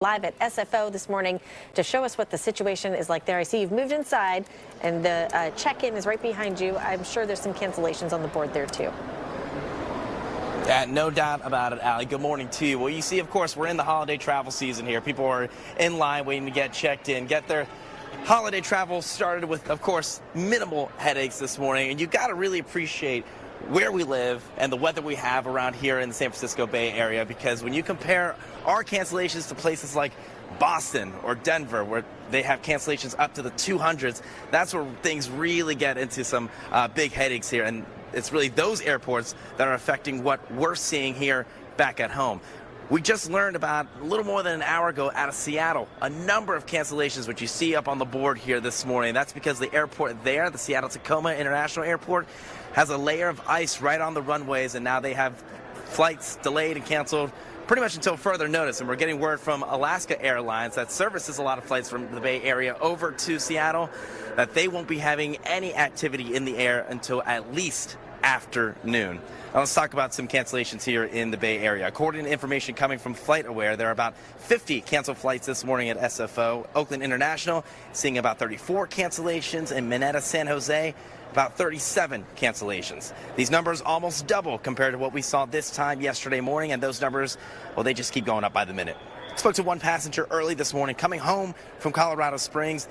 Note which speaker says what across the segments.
Speaker 1: Live at SFO this morning to show us what the situation is like there. I see you've moved inside, and the check-in is right behind you. I'm sure there's some cancellations on the board there, too.
Speaker 2: Yeah, no doubt about it, Allie. Good morning to you. Well, you see, of course, we're in the holiday travel season here. People are in line waiting to get checked in, get their holiday travel started with, of course, minimal headaches this morning. And you got to really appreciate where we live and the weather we have around here in the San Francisco Bay Area, because when you compare our cancellations to places like Boston or Denver, where they have cancellations up to the 200s, that's where things really get into some big headaches here. And it's really those airports that are affecting what we're seeing here back at home. We just learned about a little more than an hour ago out of Seattle, a number of cancellations, which you see up on the board here this morning. That's because the airport there, the Seattle-Tacoma International Airport, has a layer of ice right on the runways, and now they have flights delayed and canceled pretty much until further notice. And we're getting word from Alaska Airlines that services a lot of flights from the Bay Area over to Seattle that they won't be having any activity in the air until at least afternoon. Now let's talk about some cancellations here in the Bay Area. According to information coming from FlightAware, there are about 50 canceled flights this morning at SFO. Oakland International seeing about 34 cancellations, and Mineta San Jose about 37 cancellations. These numbers almost double compared to what we saw this time yesterday morning, and those numbers, well, they just keep going up by the minute. Spoke to one passenger early this morning coming home from Colorado Springs,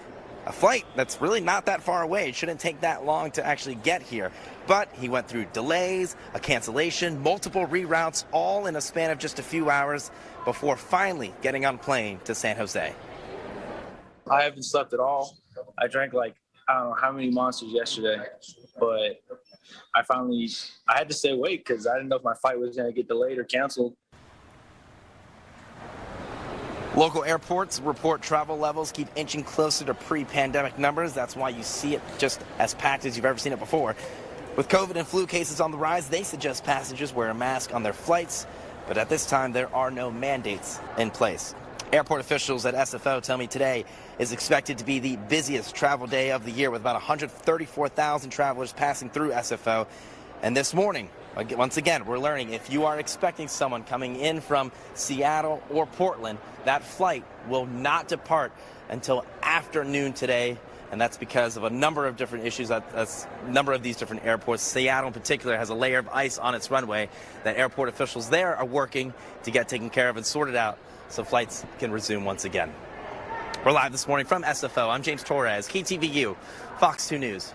Speaker 2: a flight that's really not that far away. It shouldn't take that long to actually get here. But he went through delays, a cancellation, multiple reroutes, all in a span of just a few hours before finally getting on a plane to San Jose.
Speaker 3: I haven't slept at all. I drank like, I don't know how many monsters yesterday, but I had to stay awake because I didn't know if my flight was going to get delayed or canceled.
Speaker 2: Local airports report travel levels keep inching closer to pre-pandemic numbers. That's why you see it just as packed as you've ever seen it before. With COVID and flu cases on the rise, they suggest passengers wear a mask on their flights, but at this time there are no mandates in place. Airport officials at SFO tell me today is expected to be the busiest travel day of the year, with about 134,000 travelers passing through SFO. And this morning, once again, we're learning if you are expecting someone coming in from Seattle or Portland, that flight will not depart until afternoon today. And that's because of a number of different issues at a number of these different airports. Seattle in particular has a layer of ice on its runway that airport officials there are working to get taken care of and sorted out so flights can resume once again. We're live this morning from SFO. I'm James Torres, KTVU, Fox 2 News.